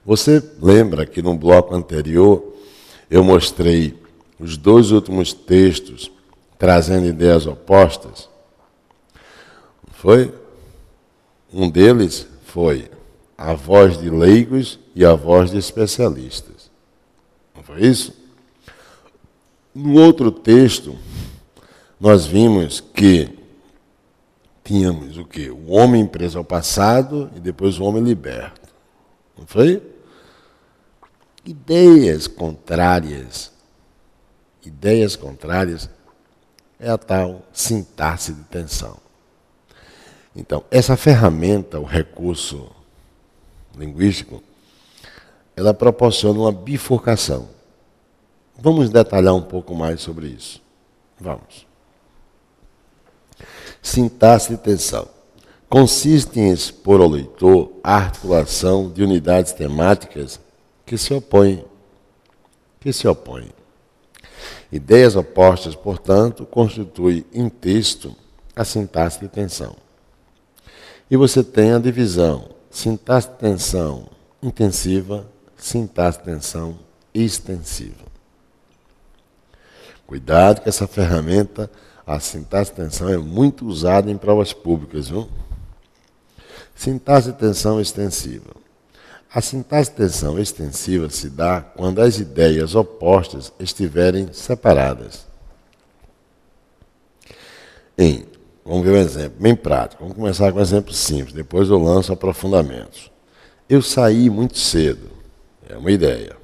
Você lembra que no bloco anterior eu mostrei os dois últimos textos trazendo ideias opostas? Foi? Um deles foi a voz de leigos e a voz de especialistas. Não foi isso? No outro texto, nós vimos que tínhamos o quê? O homem preso ao passado e depois o homem liberto. Não foi? Ideias contrárias é a tal sintaxe de tensão. Então, essa ferramenta, o recurso linguístico, ela proporciona uma bifurcação. Vamos detalhar um pouco mais sobre isso. Vamos. Sintaxe de tensão. Consiste em expor ao leitor a articulação de unidades temáticas que se opõem. Ideias opostas, portanto, constituem em texto a sintaxe de tensão. E você tem a divisão sintaxe de tensão intensiva, sintaxe de tensão extensiva. Cuidado que essa ferramenta, a sintaxe de tensão, é muito usada em provas públicas, viu? Sintaxe de tensão extensiva. A sintaxe de tensão extensiva se dá quando as ideias opostas estiverem separadas. Vamos ver um exemplo bem prático. Vamos começar com um exemplo simples, depois eu lanço aprofundamentos. Eu saí muito cedo. É uma ideia.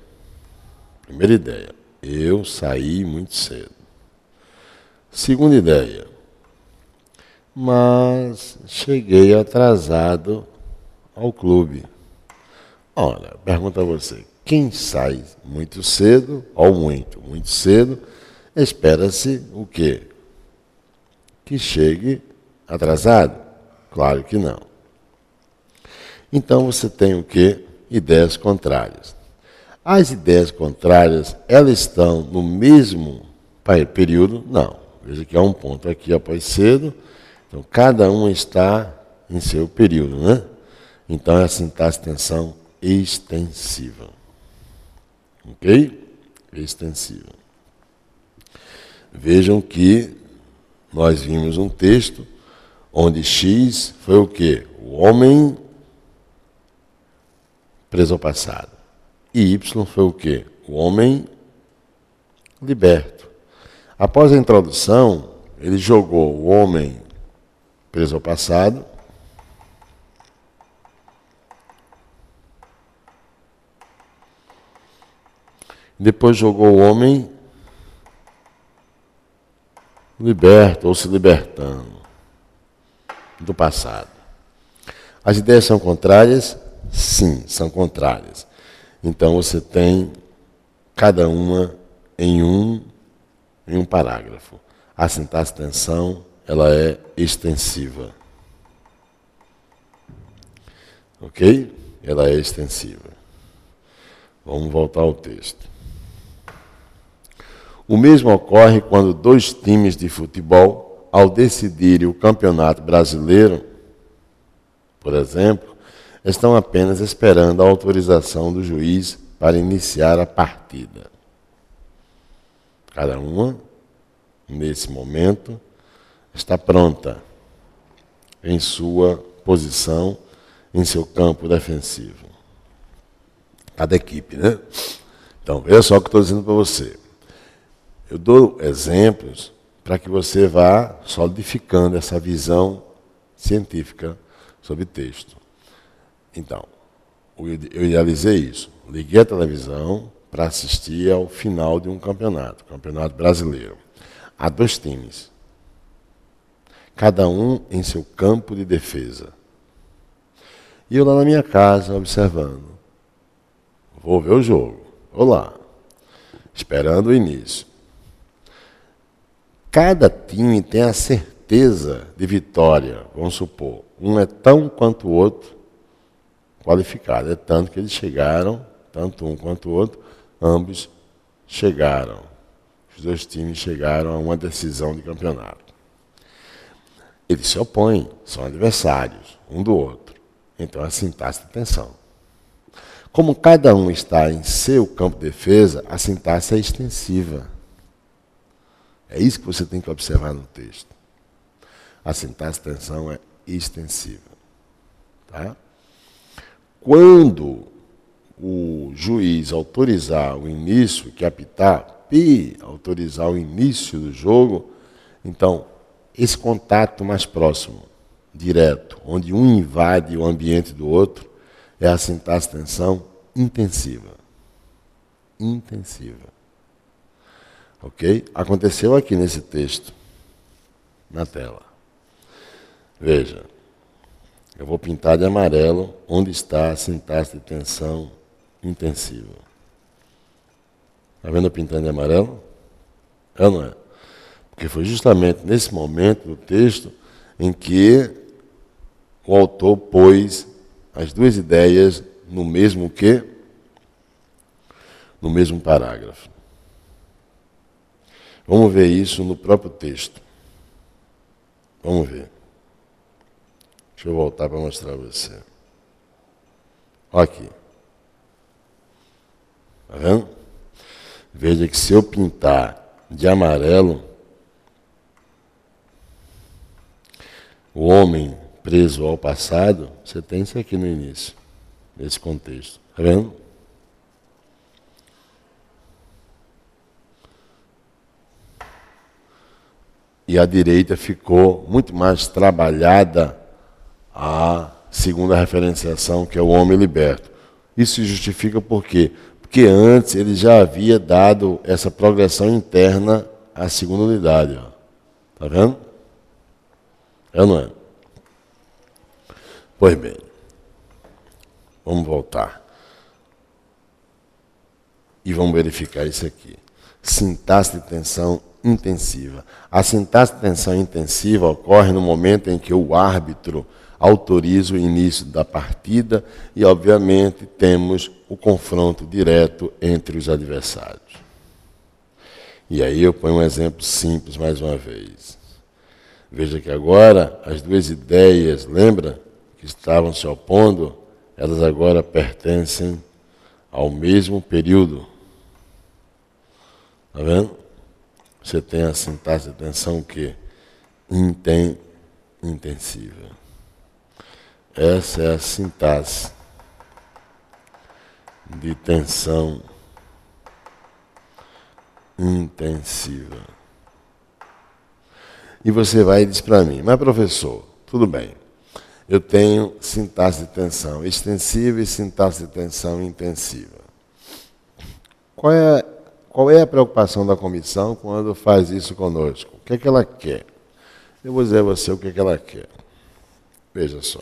Primeira ideia. Eu saí muito cedo. Segunda ideia. Mas cheguei atrasado ao clube. Olha, pergunto a você. Quem sai muito cedo, ou muito cedo, espera-se o quê? Que chegue atrasado? Claro que não. Então você tem o quê? Ideias contrárias. As ideias contrárias, elas estão no mesmo período? Não. Veja que há um ponto aqui após cedo, então cada um está em seu período, né? Então é a sintaxe de tensão extensiva. Ok? Extensiva. Vejam que nós vimos um texto onde X foi o quê? O homem preso ao passado. E Y foi o quê? O homem liberto. Após a introdução, ele jogou o homem preso ao passado depois jogou o homem liberto ou se libertando do passado. As ideias são contrárias? Sim, são contrárias. Então você tem cada uma em um parágrafo. A sintaxe de tensão, ela é extensiva. Ok? Ela é extensiva. Vamos voltar ao texto. O mesmo ocorre quando dois times de futebol, ao decidirem o campeonato brasileiro, por exemplo, estão apenas esperando a autorização do juiz para iniciar a partida. Cada uma, nesse momento, está pronta em sua posição, em seu campo defensivo. Cada equipe, né? Então, veja só o que eu estou dizendo para você. Eu dou exemplos para que você vá solidificando essa visão científica sobre texto. Então, eu idealizei isso. Liguei a televisão para assistir ao final de um campeonato brasileiro. Há dois times, cada um em seu campo de defesa. E eu lá na minha casa, observando. Vou ver o jogo. Vou lá, esperando o início. Cada time tem a certeza de vitória, vamos supor. Um é tão quanto o outro qualificado. É tanto que eles chegaram, tanto um quanto o outro, ambos chegaram. Os dois times chegaram a uma decisão de campeonato. Eles se opõem, são adversários, um do outro. Então é a sintaxe de tensão. Como cada um está em seu campo de defesa, a sintaxe é extensiva. É isso que você tem que observar no texto. A sintaxe de tensão é extensiva. Tá? Quando o juiz autorizar o início, que apitar, autorizar o início do jogo, então, esse contato mais próximo, direto, onde um invade o ambiente do outro, é a sintaxe de tensão intensiva. Intensiva. Ok? Aconteceu aqui nesse texto, na tela. Veja, eu vou pintar de amarelo onde está a sintaxe de tensão intensiva. Está vendo eu pintando de amarelo? É ou não é? Porque foi justamente nesse momento do texto em que o autor pôs as duas ideias no mesmo quê? No mesmo parágrafo. Vamos ver isso no próprio texto. Vamos ver. Deixa eu voltar para mostrar a você. Olha aqui. Está vendo? Veja que se eu pintar de amarelo, o homem preso ao passado, você tem isso aqui no início, nesse contexto. Está vendo? E a direita ficou muito mais trabalhada a segunda referenciação, que é o homem liberto. Isso se justifica por quê? Porque antes ele já havia dado essa progressão interna à segunda unidade. Está vendo? É ou não é? Pois bem, vamos voltar. E vamos verificar isso aqui. Sintaxe de tensão intensiva. A sintaxe de tensão intensiva ocorre no momento em que o árbitro autoriza o início da partida e, obviamente, temos o confronto direto entre os adversários. E aí eu ponho um exemplo simples mais uma vez. Veja que agora as duas ideias, lembra, que estavam se opondo, elas agora pertencem ao mesmo período. Está vendo? Você tem a sintaxe de tensão que intensiva. Essa é a sintaxe de tensão intensiva. E você vai e diz para mim, mas professor, tudo bem, eu tenho sintaxe de tensão extensiva e sintaxe de tensão intensiva. Qual é a preocupação da comissão quando faz isso conosco? O que é que ela quer? Eu vou dizer a você o que é que ela quer. Veja só.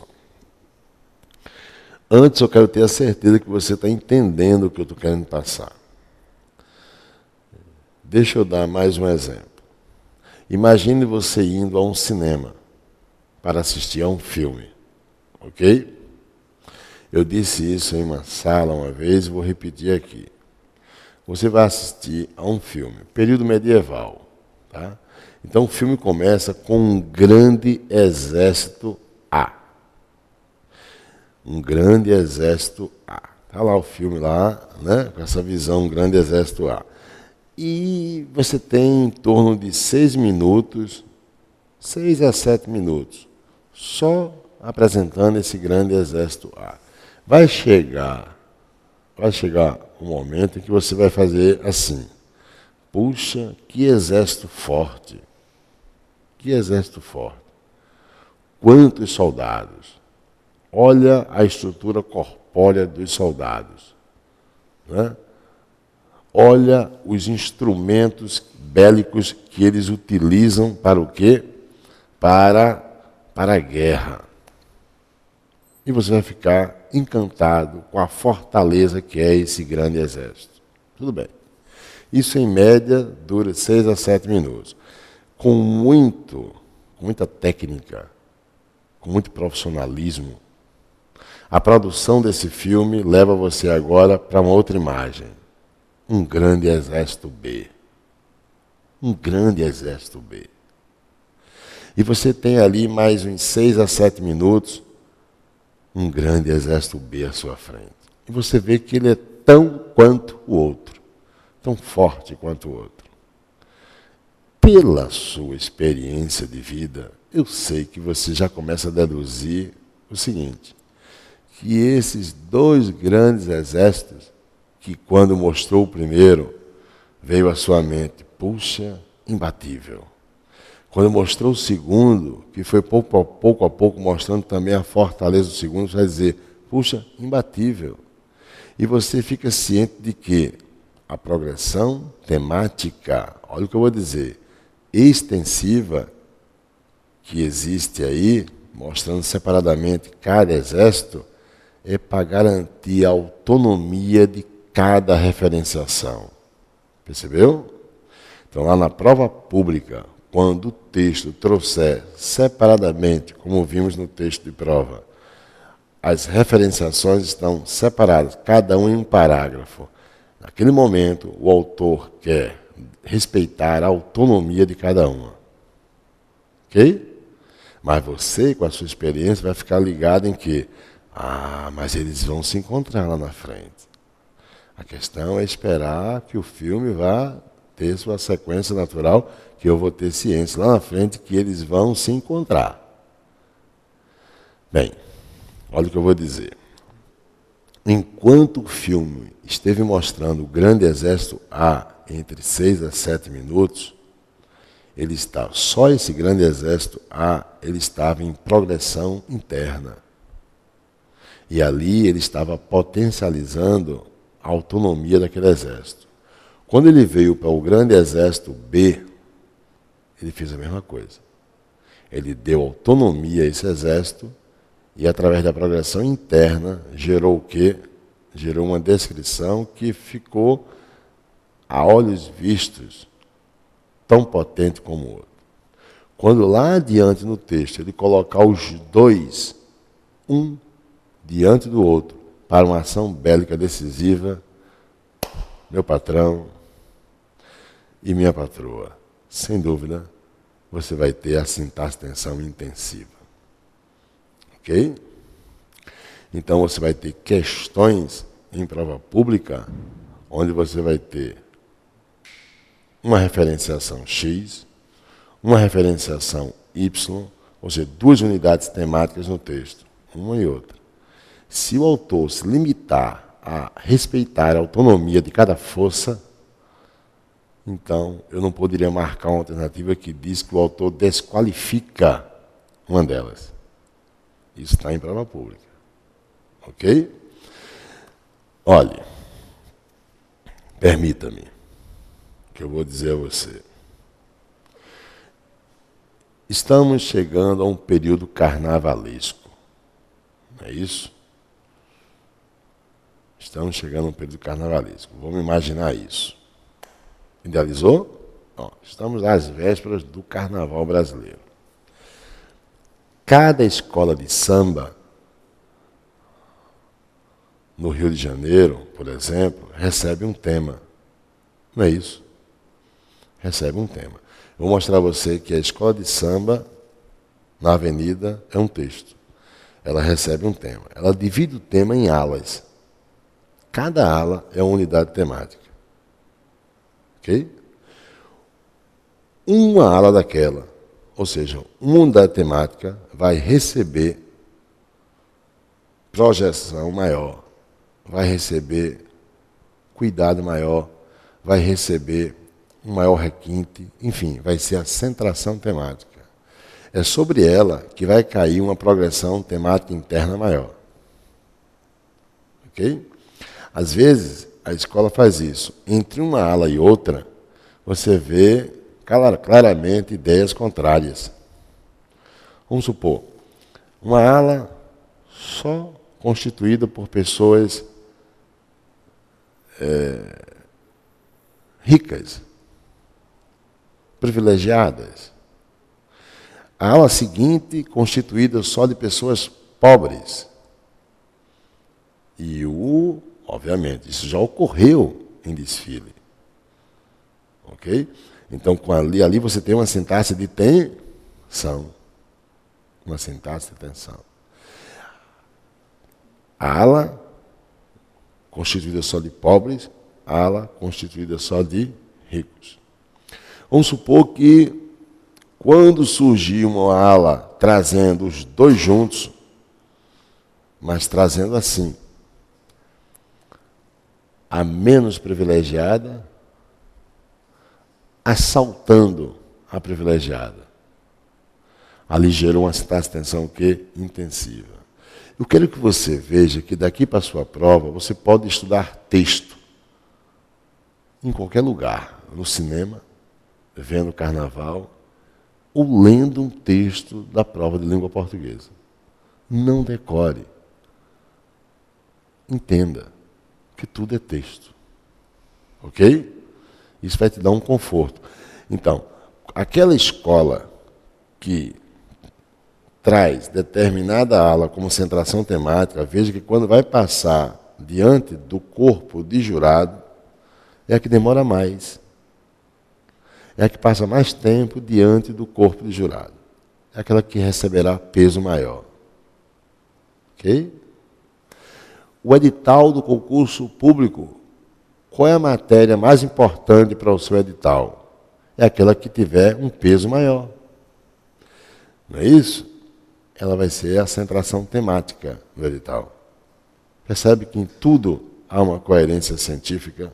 Antes eu quero ter a certeza que você está entendendo o que eu estou querendo passar. Deixa eu dar mais um exemplo. Imagine você indo a um cinema para assistir a um filme. Ok? Eu disse isso em uma sala uma vez e vou repetir aqui. Você vai assistir a um filme, período medieval. Tá? Então o filme começa com um grande exército A. Um grande exército A. Está lá o filme lá, né? Com essa visão, um grande exército A. E você tem em torno de 6 minutos, 6 a 7 minutos, só apresentando esse grande exército A. Vai chegar um momento em que você vai fazer assim. Puxa, que exército forte. Que exército forte. Quantos soldados. Olha a estrutura corpórea dos soldados. Né? Olha os instrumentos bélicos que eles utilizam para o quê? Para a guerra. E você vai ficar encantado com a fortaleza que é esse grande exército. Tudo bem. Isso, em média, dura 6 a 7 minutos. Com muita técnica, com muito profissionalismo, a produção desse filme leva você agora para uma outra imagem. Um grande exército B. Um grande exército B. E você tem ali mais uns 6 a 7 minutos, um grande exército B à sua frente. e você vê que ele é tão quanto o outro, tão forte quanto o outro. Pela sua experiência de vida, eu sei que você já começa a deduzir o seguinte, que esses dois grandes exércitos, que quando mostrou o primeiro, veio à sua mente, puxa, imbatível. Quando mostrou o segundo, que foi pouco a pouco mostrando também a fortaleza do segundo, você vai dizer, puxa, imbatível. E você fica ciente de que a progressão temática, olha o que eu vou dizer, extensiva, que existe aí, mostrando separadamente cada exército, é para garantir a autonomia de cada referenciação. Percebeu? Então, lá na prova pública, quando o texto trouxer separadamente, como vimos no texto de prova, as referenciações estão separadas, cada um em um parágrafo. Naquele momento, o autor quer respeitar a autonomia de cada uma. Ok? Mas você, com a sua experiência, vai ficar ligado em que, mas eles vão se encontrar lá na frente. A questão é esperar que o filme vá ter sua sequência natural, que eu vou ter ciência lá na frente que eles vão se encontrar. Bem, olha o que eu vou dizer. Enquanto o filme esteve mostrando o grande exército A entre 6 a 7 minutos, ele estava, só esse grande exército A, ele estava em progressão interna. E ali ele estava potencializando a autonomia daquele exército. Quando ele veio para o grande exército B, ele fez a mesma coisa. Ele deu autonomia a esse exército e, através da progressão interna, gerou o quê? Gerou uma descrição que ficou, a olhos vistos, tão potente como o outro. Quando lá adiante no texto ele colocar os dois, um diante do outro, para uma ação bélica decisiva, meu patrão e minha patroa, sem dúvida, você vai ter a sintaxe tensão intensiva. Ok? Então você vai ter questões em prova pública, onde você vai ter uma referenciação X, uma referenciação Y, ou seja, duas unidades temáticas no texto, uma e outra. Se o autor se limitar a respeitar a autonomia de cada força, então eu não poderia marcar uma alternativa que diz que o autor desqualifica uma delas. Isso está em prova pública. Ok? Olhe, permita-me que eu vou dizer a você. Estamos chegando a um período carnavalesco. Não é isso? Estamos chegando a um período carnavalesco. Vamos imaginar isso. Idealizou? Bom, estamos às vésperas do carnaval brasileiro. Cada escola de samba, no Rio de Janeiro, por exemplo, recebe um tema. Não é isso? Recebe um tema. Vou mostrar a você que a escola de samba, na avenida, é um texto. Ela recebe um tema. Ela divide o tema em alas. Cada ala é uma unidade temática. Ok? Uma ala daquela, ou seja, uma unidade temática, vai receber projeção maior, vai receber cuidado maior, vai receber um maior requinte, enfim, vai ser a centração temática. É sobre ela que vai cair uma progressão temática interna maior. Ok? Às vezes, a escola faz isso. Entre uma ala e outra, você vê claramente ideias contrárias. Vamos supor, uma ala só constituída por pessoas ricas, privilegiadas. A ala seguinte constituída só de pessoas pobres. E obviamente, isso já ocorreu em desfile. Ok? Então, ali você tem uma sintaxe de tensão. Uma sintaxe de tensão. A ala constituída só de pobres, ala constituída só de ricos. Vamos supor que, quando surgir uma ala trazendo os dois juntos, mas trazendo assim, a menos privilegiada, assaltando a privilegiada. Ali gerou uma tensão intensiva. Eu quero que você veja que daqui para a sua prova, você pode estudar texto em qualquer lugar, no cinema, vendo carnaval, ou lendo um texto da prova de língua portuguesa. Não decore. Entenda que tudo é texto. Ok? Isso vai te dar um conforto. Então, aquela escola que traz determinada ala como centração temática, veja que quando vai passar diante do corpo de jurado, é a que demora mais. É a que passa mais tempo diante do corpo de jurado. É aquela que receberá peso maior. Ok? O edital do concurso público, qual é a matéria mais importante para o seu edital? É aquela que tiver um peso maior. Não é isso? Ela vai ser a centração temática do edital. Percebe que em tudo há uma coerência científica?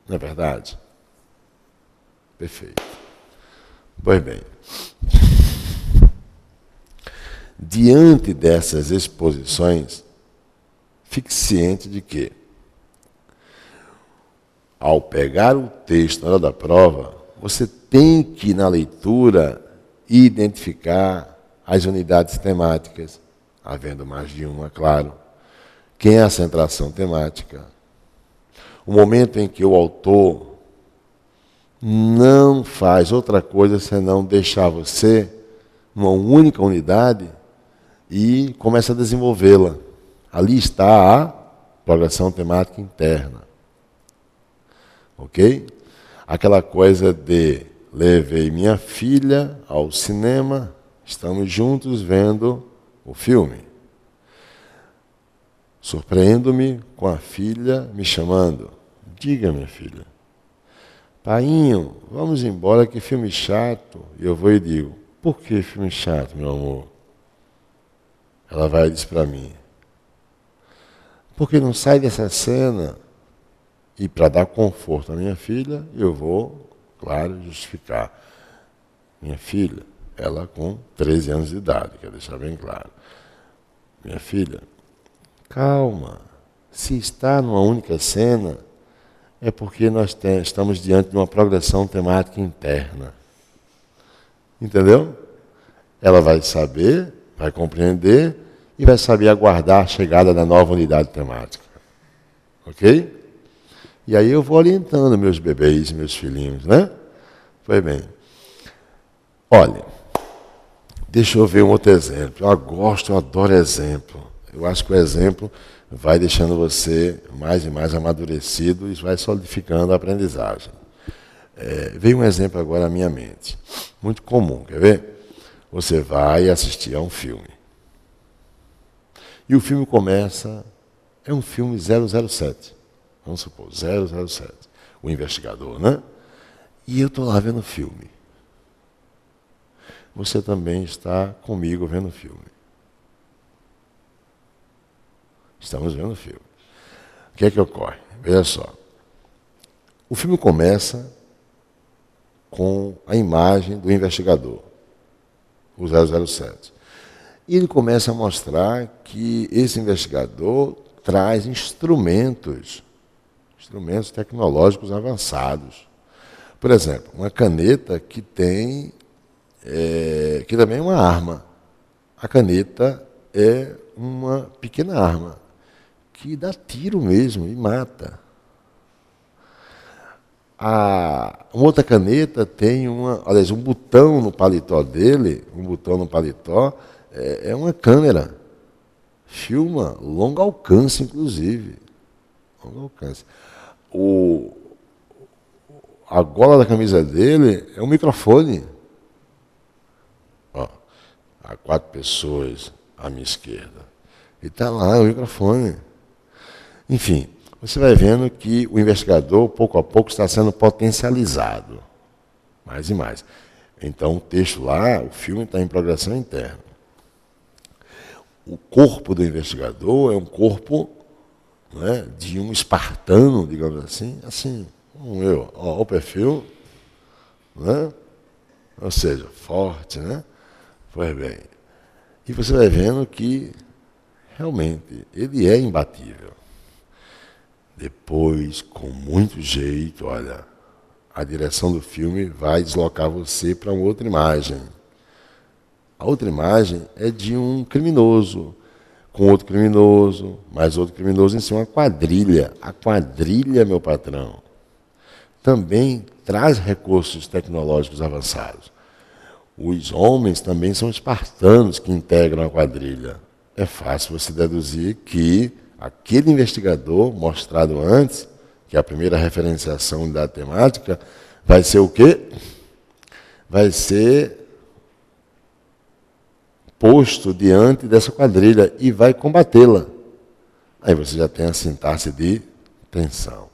Não é verdade? Perfeito. Pois bem, diante dessas exposições, fique ciente de que, ao pegar o texto na hora da prova, você tem que, na leitura, identificar as unidades temáticas, havendo mais de uma, claro. Quem é a centração temática? O momento em que o autor não faz outra coisa senão deixar você numa única unidade e começa a desenvolvê-la. Ali está a progressão temática interna. Ok? Aquela coisa de levei minha filha ao cinema, estamos juntos vendo o filme. Surpreendo-me com a filha me chamando. Diga, minha filha. Painho, vamos embora, que filme chato. E eu vou e digo, por que filme chato, meu amor? Ela vai e diz para mim, porque não sai dessa cena. E para dar conforto à minha filha, eu vou, claro, justificar. Minha filha, ela com 13 anos de idade, quero deixar bem claro. Minha filha, calma, se está numa única cena, é porque nós estamos diante de uma progressão temática interna. Entendeu? Ela vai saber, vai compreender e vai saber aguardar a chegada da nova unidade temática. Ok? E aí eu vou orientando meus bebês, meus filhinhos, né? Foi bem. Olha, deixa eu ver um outro exemplo. Eu adoro exemplo. Eu acho que o exemplo vai deixando você mais e mais amadurecido e vai solidificando a aprendizagem. Veio um exemplo agora à minha mente. Muito comum, quer ver? Você vai assistir a um filme. E o filme começa, é um filme 007. Vamos supor, 007. O investigador, né? E eu estou lá vendo o filme. Você também está comigo vendo o filme. Estamos vendo o filme. O que é que ocorre? Veja só. O filme começa com a imagem do investigador, o 007. E ele começa a mostrar que esse investigador traz instrumentos tecnológicos avançados. Por exemplo, uma caneta que tem, que também é uma arma. A caneta é uma pequena arma que dá tiro mesmo e mata. Uma outra caneta tem um botão no paletó dele, é uma câmera. Filma longo alcance, inclusive. Longo alcance. A gola da camisa dele é um microfone. Ó, há 4 pessoas à minha esquerda. E está lá o microfone. Enfim, você vai vendo que o investigador, pouco a pouco, está sendo potencializado. Mais e mais. Então, o texto lá, o filme está em progressão interna. O corpo do investigador é um corpo, né, de um espartano, digamos assim como eu. Ó, o perfil, né? Ou seja, forte, né? Pois bem. E você vai vendo que, realmente, ele é imbatível. Depois, com muito jeito, olha, a direção do filme vai deslocar você para uma outra imagem. A outra imagem é de um criminoso, com outro criminoso, mais outro criminoso, em cima, uma quadrilha. A quadrilha, meu patrão, também traz recursos tecnológicos avançados. Os homens também são espartanos que integram a quadrilha. É fácil você deduzir que aquele investigador mostrado antes, que é a primeira referenciação da temática, vai ser o quê? Vai ser posto diante dessa quadrilha e vai combatê-la. Aí você já tem a sintaxe de tensão.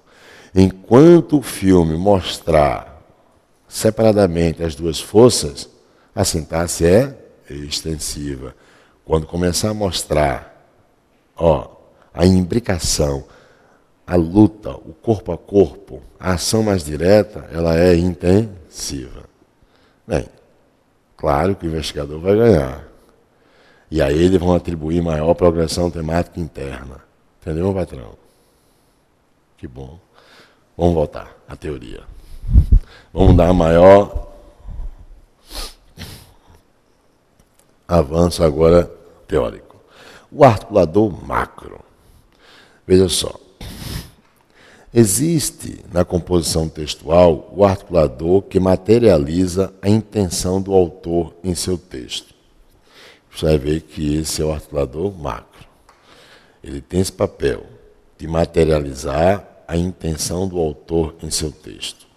Enquanto o filme mostrar separadamente as duas forças, a sintaxe é extensiva. Quando começar a mostrar, a imbricação, a luta, o corpo a corpo, a ação mais direta, ela é intensiva. Bem, claro que o investigador vai ganhar. E a ele vão atribuir maior progressão temática interna. Entendeu, patrão? Que bom. Vamos voltar à teoria. Vamos dar maior avanço agora teórico. O articulador macro. Veja só. Existe na composição textual o articulador que materializa a intenção do autor em seu texto. Você vai ver que esse é o articulador macro. Ele tem esse papel de materializar a intenção do autor em seu texto.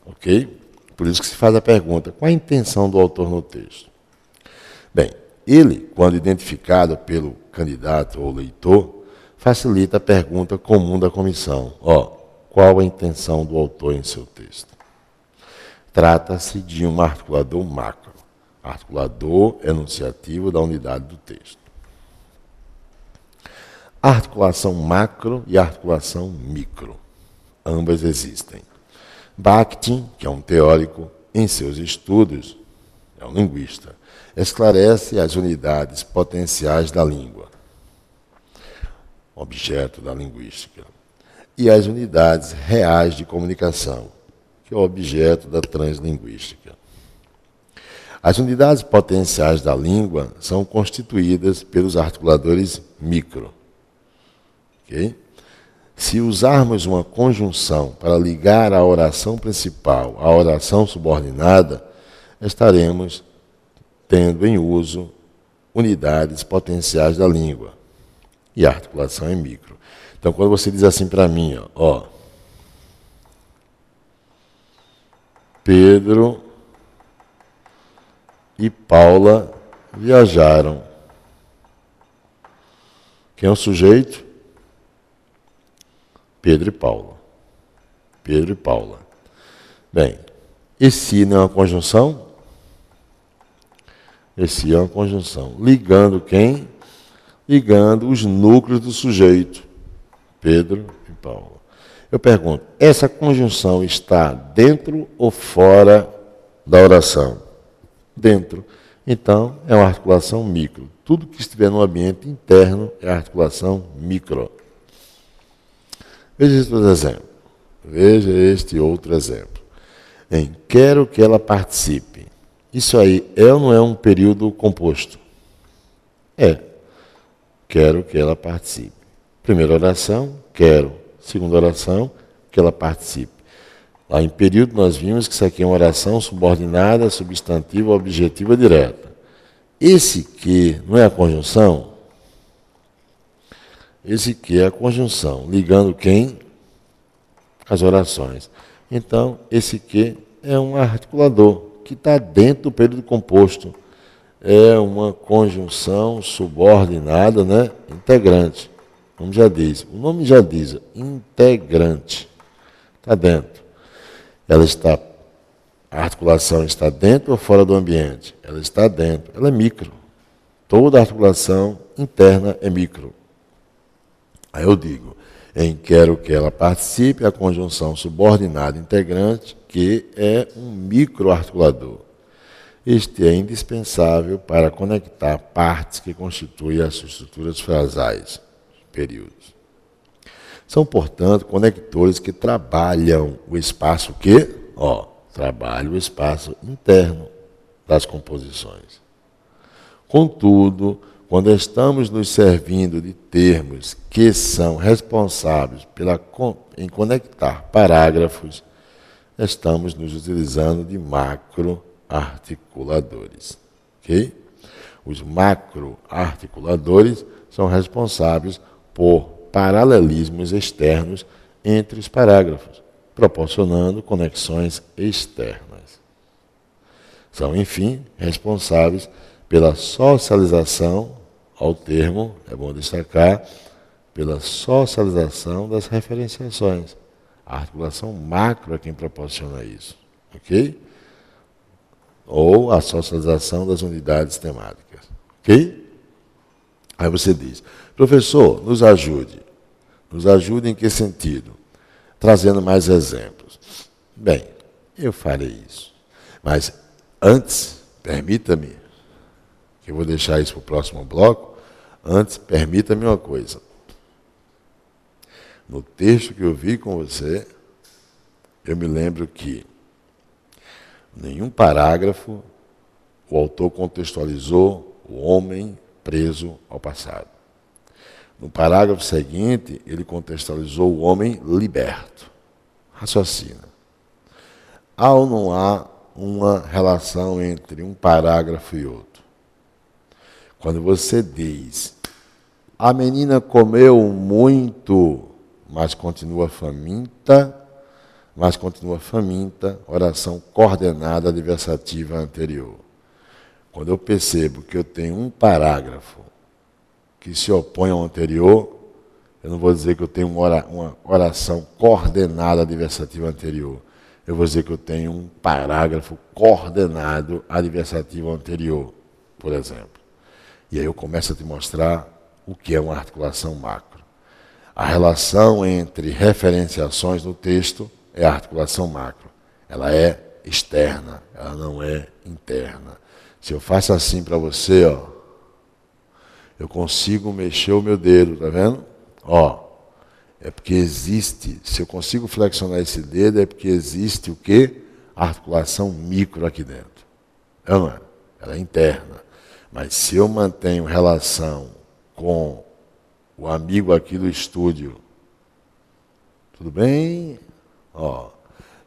Ok? Por isso que se faz a pergunta, qual a intenção do autor no texto? Bem, ele, quando identificado pelo candidato ou leitor, facilita a pergunta comum da comissão. Qual a intenção do autor em seu texto? Trata-se de um articulador macro, articulador enunciativo da unidade do texto. A articulação macro e a articulação micro, ambas existem. Bakhtin, que é um teórico, em seus estudos, é um linguista, esclarece as unidades potenciais da língua, objeto da linguística, e as unidades reais de comunicação, que é o objeto da translinguística. As unidades potenciais da língua são constituídas pelos articuladores micro. Okay? Se usarmos uma conjunção para ligar a oração principal à oração subordinada, estaremos tendo em uso unidades potenciais da língua. E a articulação é micro. Então, quando você diz assim para mim, Pedro e Paula viajaram. Quem é o sujeito? Pedro e Paula. Pedro e Paula. Bem, esse não é uma conjunção? Esse é uma conjunção. Ligando quem? Ligando os núcleos do sujeito. Pedro e Paula. Eu pergunto, essa conjunção está dentro ou fora da oração? Dentro. Então, é uma articulação micro. Tudo que estiver no ambiente interno é articulação micro. Veja esse outro exemplo. Veja este outro exemplo. Quero que ela participe. Isso aí é ou não é um período composto? É. Quero que ela participe. Primeira oração, quero. Segunda oração, que ela participe. Lá em período nós vimos que isso aqui é uma oração subordinada, substantiva, objetiva, direta. Esse que não é a conjunção? Esse que é a conjunção, ligando quem? As orações. Então, esse que é um articulador, que está dentro do período composto. É uma conjunção subordinada, né? Integrante. o nome já diz, integrante. Está dentro. A articulação está dentro ou fora do ambiente? Ela está dentro, ela é micro. Toda articulação interna é micro. Aí eu digo, em quero que ela participe, a conjunção subordinada integrante, que é um microarticulador. Este é indispensável para conectar partes que constituem as estruturas frasais, períodos. São, portanto, conectores que trabalham o espaço trabalham o espaço interno das composições. Contudo, quando estamos nos servindo de termos que são responsáveis em conectar parágrafos, estamos nos utilizando de macroarticuladores. Ok? Os macroarticuladores são responsáveis por paralelismos externos entre os parágrafos, proporcionando conexões externas. São, enfim, responsáveis pela socialização, ao termo, é bom destacar, pela socialização das referenciações. A articulação macro é quem proporciona isso, ok? Ou a socialização das unidades temáticas, ok? Aí você diz, professor, nos ajude. Nos ajude em que sentido? Trazendo mais exemplos. Bem, eu farei isso. Mas antes, permita-me, que eu vou deixar isso para o próximo bloco, antes, permita-me uma coisa. No texto que eu vi com você, eu me lembro que nenhum parágrafo o autor contextualizou o homem preso ao passado. No parágrafo seguinte, ele contextualizou o homem liberto. Raciocina. Há ou não há uma relação entre um parágrafo e outro? Quando você diz, a menina comeu muito, mas continua faminta, oração coordenada adversativa anterior. Quando eu percebo que eu tenho um parágrafo que se opõe ao anterior, eu não vou dizer que eu tenho uma oração coordenada adversativa anterior. Eu vou dizer que eu tenho um parágrafo coordenado adversativo anterior, por exemplo. E aí eu começo a te mostrar o que é uma articulação macro. A relação entre referenciações no texto é a articulação macro. Ela é externa, ela não é interna. Se eu faço assim para você, eu consigo mexer o meu dedo, tá vendo? É porque existe, se eu consigo flexionar esse dedo, é porque existe o quê? A articulação micro aqui dentro. Não é? Ela é interna. Mas se eu mantenho relação com o amigo aqui do estúdio, tudo bem?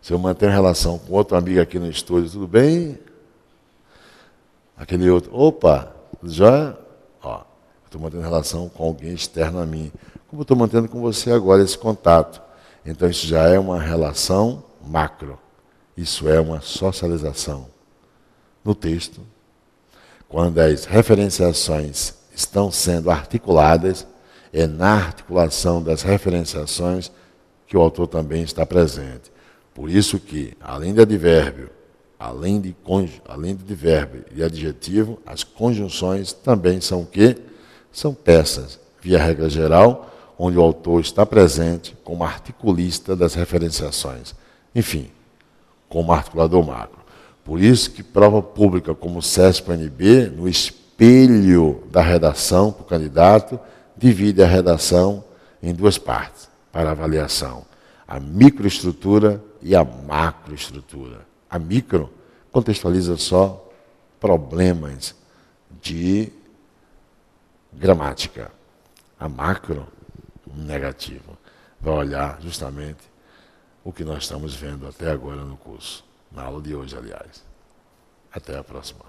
Se eu mantenho relação com outro amigo aqui no estúdio, tudo bem? Aquele outro, já? Estou mantendo relação com alguém externo a mim. Como eu estou mantendo com você agora esse contato. Então isso já é uma relação macro. Isso é uma socialização. No texto, quando as referenciações estão sendo articuladas, é na articulação das referenciações que o autor também está presente. Por isso que, além de advérbio, além de verbo e adjetivo, as conjunções também são o quê? São peças, via regra geral, onde o autor está presente como articulista das referenciações. Enfim, como articulador macro. Por isso que prova pública como CESP-NB, no espelho da redação para o candidato, divide a redação em duas partes para avaliação. A microestrutura e a macroestrutura. A micro contextualiza só problemas de gramática. A macro, negativo, vai olhar justamente o que nós estamos vendo até agora no curso. Na aula de hoje, aliás. Até a próxima.